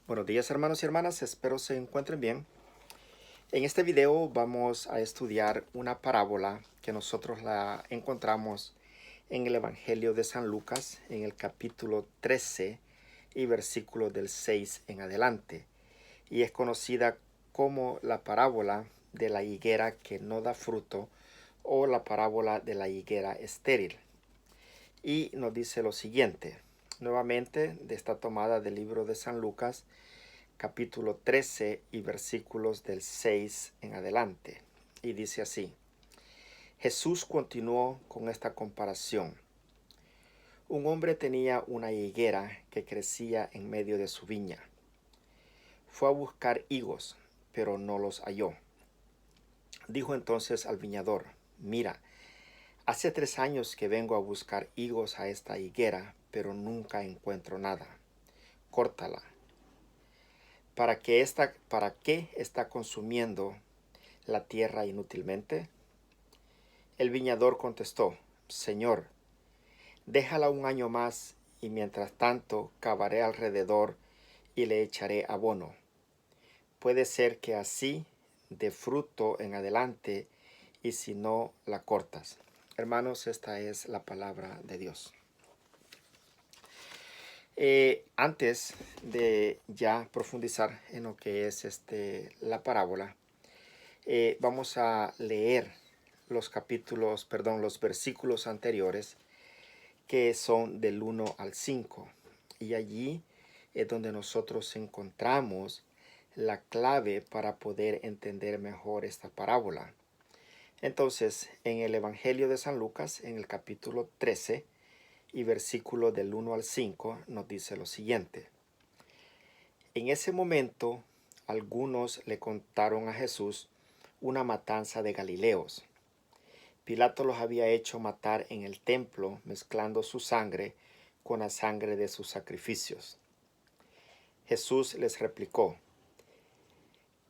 Buenos días hermanos y hermanas, espero se encuentren bien. En este video vamos a estudiar una parábola que nosotros la encontramos en el Evangelio de San Lucas, en el capítulo 13 y versículo del 6 en adelante. Y es conocida como la parábola de la higuera que no da fruto o la parábola de la higuera estéril. Y nos dice lo siguiente, nuevamente está tomada del libro de San Lucas, capítulo 13 y versículos del 6 en adelante. Y dice así: Jesús continuó con esta comparación. Un hombre tenía una higuera que crecía en medio de su viña. Fue a buscar higos, pero no los halló. Dijo entonces al viñador: Mira, hace 3 años que vengo a buscar higos a esta higuera, pero nunca encuentro nada. Córtala. ¿Para qué está consumiendo la tierra inútilmente? El viñador contestó: Señor, déjala un año más, y mientras tanto cavaré alrededor y le echaré abono. Puede ser que así dé fruto en adelante, y si no, la cortas. Hermanos, esta es la palabra de Dios. Antes de ya profundizar en lo que es la parábola, vamos a leer los versículos anteriores, que son del 1 al 5. Y allí es donde nosotros encontramos la clave para poder entender mejor esta parábola. Entonces, en el Evangelio de San Lucas, en el capítulo 13 y versículo del 1 al 5, nos dice lo siguiente. En ese momento, algunos le contaron a Jesús una matanza de Galileos. Pilato los había hecho matar en el templo, mezclando su sangre con la sangre de sus sacrificios. Jesús les replicó: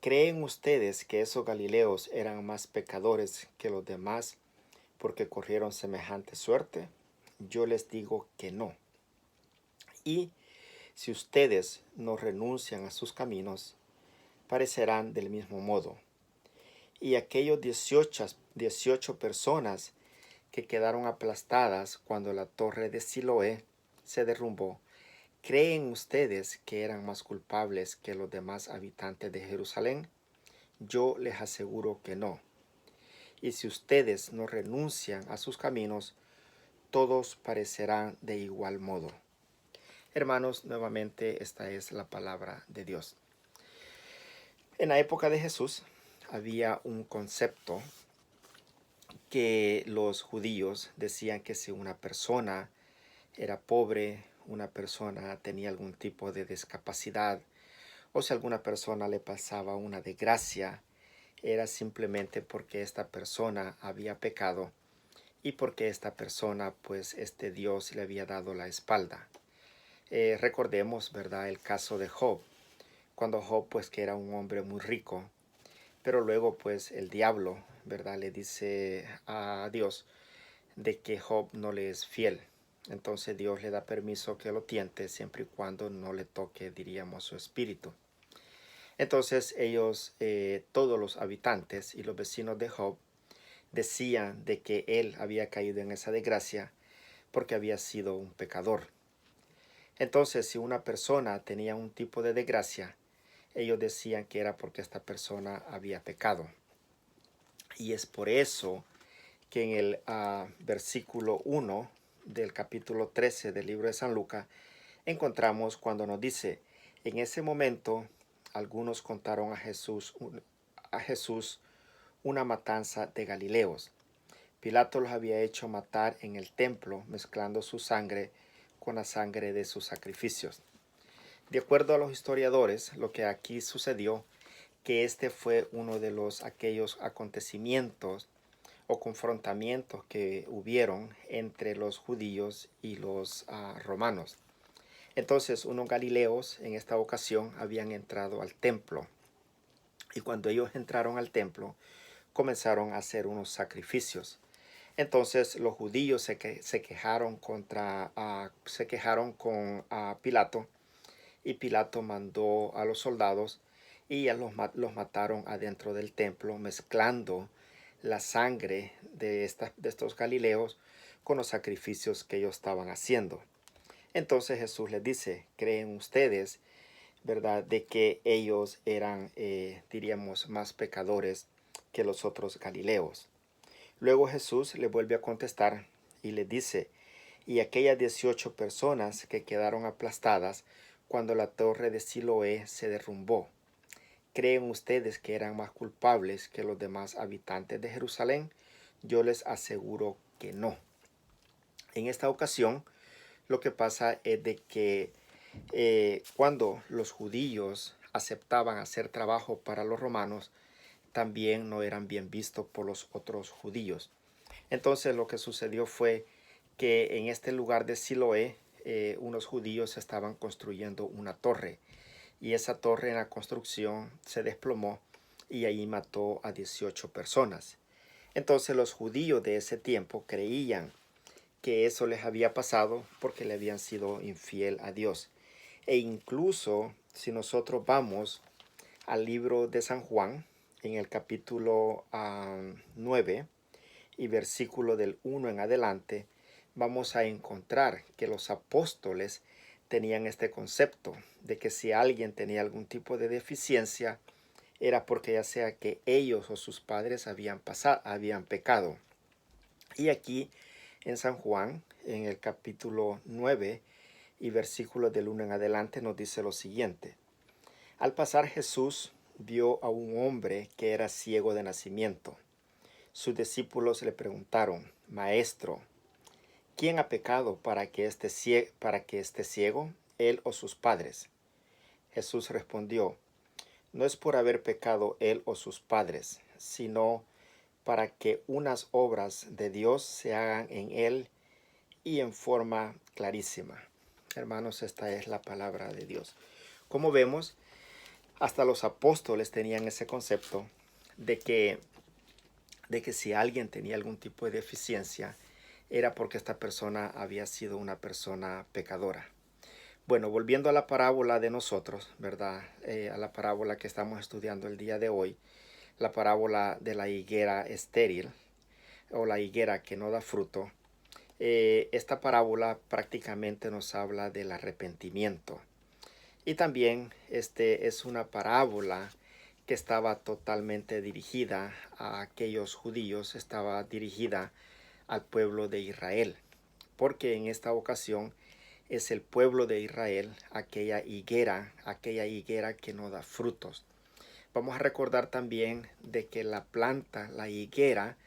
¿Creen ustedes que esos Galileos eran más pecadores que los demás porque corrieron semejante suerte? Yo les digo que no. Y si ustedes no renuncian a sus caminos, parecerán del mismo modo. Y aquellos 18 personas que quedaron aplastadas cuando la torre de Siloé se derrumbó, ¿creen ustedes que eran más culpables que los demás habitantes de Jerusalén? Yo les aseguro que no. Y si ustedes no renuncian a sus caminos, todos parecerán de igual modo. Hermanos, nuevamente esta es la palabra de Dios. En la época de Jesús había un concepto que los judíos decían que si una persona era pobre, una persona tenía algún tipo de discapacidad, o si alguna persona le pasaba una desgracia, era simplemente porque esta persona había pecado y porque esta persona, pues, Dios le había dado la espalda. Recordemos, ¿verdad?, el caso de Job, cuando Job, pues, que era un hombre muy rico, pero luego, pues, el diablo, ¿verdad?, le dice a Dios de que Job no le es fiel. Entonces Dios le da permiso que lo tiente siempre y cuando no le toque, diríamos, su espíritu. Entonces ellos, todos los habitantes y los vecinos de Job, decían de que él había caído en esa desgracia porque había sido un pecador. Entonces, si una persona tenía un tipo de desgracia, ellos decían que era porque esta persona había pecado. Y es por eso que en el versículo 1 del capítulo 13 del libro de San Lucas encontramos cuando nos dice: en ese momento algunos contaron a Jesús una matanza de Galileos. Pilato los había hecho matar en el templo, mezclando su sangre con la sangre de sus sacrificios. De acuerdo a los historiadores, lo que aquí sucedió, que este fue uno de aquellos acontecimientos o confrontamientos que hubieron entre los judíos y los romanos. Entonces, unos galileos en esta ocasión habían entrado al templo, y cuando ellos entraron al templo comenzaron a hacer unos sacrificios. Entonces los judíos se quejaron con Pilato, y Pilato mandó a los soldados y los mataron adentro del templo, mezclando la sangre de estos galileos con los sacrificios que ellos estaban haciendo. Entonces Jesús les dice: ¿creen ustedes, verdad, de que ellos eran, diríamos, más pecadores que los otros galileos? Luego Jesús le vuelve a contestar y le dice: y aquellas 18 personas que quedaron aplastadas cuando la torre de Siloé se derrumbó, ¿creen ustedes que eran más culpables que los demás habitantes de Jerusalén? Yo les aseguro que no. En esta ocasión, lo que pasa es de que cuando los judíos aceptaban hacer trabajo para los romanos, también no eran bien vistos por los otros judíos. Entonces lo que sucedió fue que en este lugar de Siloé, unos judíos estaban construyendo una torre, y esa torre en la construcción se desplomó y ahí mató a 18 personas. Entonces los judíos de ese tiempo creían que eso les había pasado porque le habían sido infiel a Dios. E incluso si nosotros vamos al libro de San Juan, en el capítulo 9 y versículo del 1 en adelante, vamos a encontrar que los apóstoles tenían este concepto de que si alguien tenía algún tipo de deficiencia, era porque ya sea que ellos o sus padres habían pecado. Y aquí en San Juan, en el capítulo 9 y versículos del 1 en adelante, nos dice lo siguiente: al pasar Jesús vio a un hombre que era ciego de nacimiento. Sus discípulos le preguntaron: Maestro, ¿quién ha pecado para que esté ciego, él o sus padres? Jesús respondió: no es por haber pecado él o sus padres, sino para que unas obras de Dios se hagan en él y en forma clarísima. Hermanos, esta es la palabra de Dios. Como vemos, hasta los apóstoles tenían ese concepto de que si alguien tenía algún tipo de deficiencia, era porque esta persona había sido una persona pecadora. Bueno, volviendo a la parábola de nosotros, ¿verdad? A la parábola que estamos estudiando el día de hoy, la parábola de la higuera estéril o la higuera que no da fruto. Esta parábola prácticamente nos habla del arrepentimiento. Y también es una parábola que estaba totalmente dirigida a aquellos judíos, estaba dirigida al pueblo de Israel, porque en esta ocasión es el pueblo de Israel aquella higuera que no da frutos. Vamos a recordar también de que la planta, la higuera,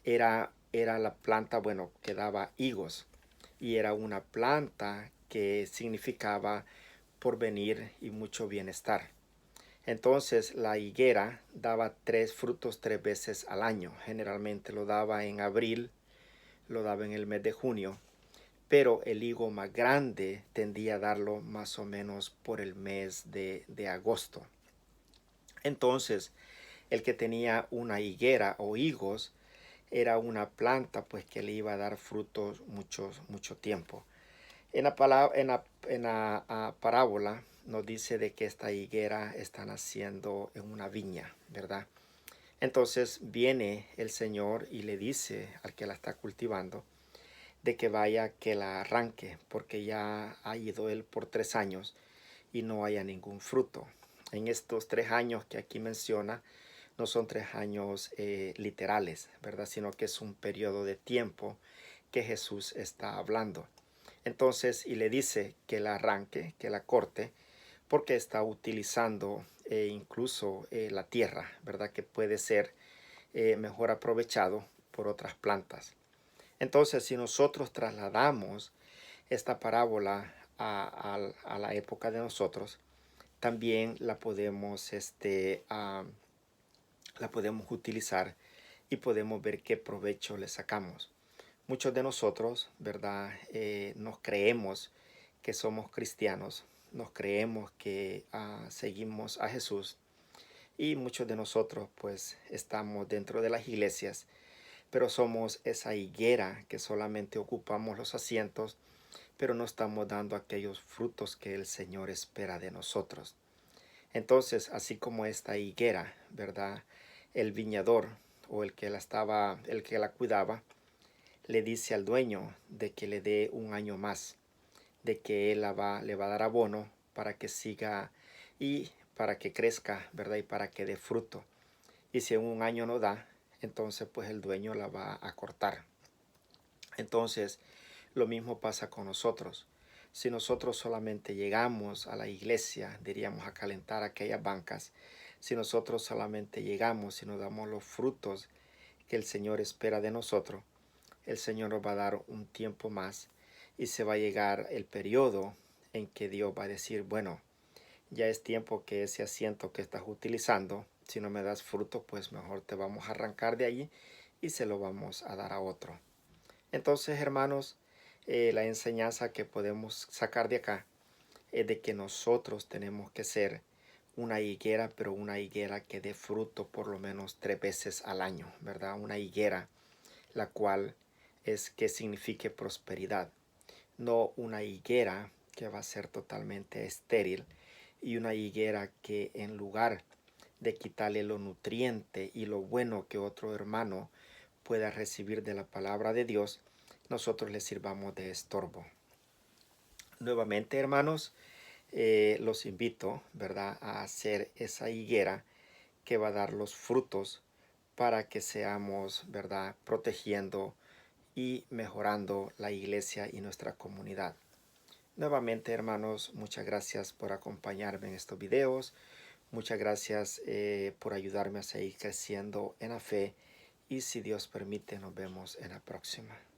era la planta, bueno, que daba higos, y era una planta que significaba porvenir y mucho bienestar. Entonces la higuera daba 3 frutos 3 veces al año. Generalmente lo daba en abril, lo daba en el mes de junio, pero el higo más grande tendía a darlo más o menos por el mes de agosto. Entonces el que tenía una higuera o higos era una planta pues que le iba a dar frutos mucho tiempo. En la parábola nos dice de que esta higuera está naciendo en una viña, ¿verdad? Entonces viene el Señor y le dice al que la está cultivando de que vaya, que la arranque, porque ya ha ido él por 3 años y no haya ningún fruto. En estos 3 años que aquí menciona, no son 3 años literales, ¿verdad? Sino que es un periodo de tiempo que Jesús está hablando. Entonces, y le dice que la arranque, que la corte, porque está utilizando incluso la tierra, ¿verdad? Que puede ser mejor aprovechado por otras plantas. Entonces, si nosotros trasladamos esta parábola a la época de nosotros, también la podemos utilizar y podemos ver qué provecho le sacamos. Muchos de nosotros, ¿verdad? Nos creemos que somos cristianos, nos creemos que seguimos a Jesús, y muchos de nosotros pues estamos dentro de las iglesias, pero somos esa higuera que solamente ocupamos los asientos, pero no estamos dando aquellos frutos que el Señor espera de nosotros. Entonces, así como esta higuera, ¿verdad? El viñador o el que la cuidaba, le dice al dueño de que le dé un año más, de que él le va a dar abono para que siga y para que crezca, ¿verdad? Y para que dé fruto. Y si en un año no da, entonces pues el dueño la va a cortar. Entonces, lo mismo pasa con nosotros. Si nosotros solamente llegamos a la iglesia, diríamos, a calentar aquellas bancas, si nosotros solamente llegamos y nos damos los frutos que el Señor espera de nosotros, el Señor nos va a dar un tiempo más y se va a llegar el periodo en que Dios va a decir, bueno, ya es tiempo que ese asiento que estás utilizando, si no me das fruto, pues mejor te vamos a arrancar de allí y se lo vamos a dar a otro. Entonces, hermanos, la enseñanza que podemos sacar de acá es de que nosotros tenemos que ser una higuera, pero una higuera que dé fruto por lo menos 3 veces al año, ¿verdad? Una higuera la cual es que signifique prosperidad, no una higuera que va a ser totalmente estéril y una higuera que en lugar de quitarle lo nutriente y lo bueno que otro hermano pueda recibir de la palabra de Dios, nosotros le sirvamos de estorbo. Nuevamente, hermanos, los invito, ¿verdad?, a hacer esa higuera que va a dar los frutos para que seamos, ¿verdad?, protegiendo y mejorando la iglesia y nuestra comunidad. Nuevamente, hermanos, muchas gracias por acompañarme en estos videos. Muchas gracias por ayudarme a seguir creciendo en la fe. Y si Dios permite, nos vemos en la próxima.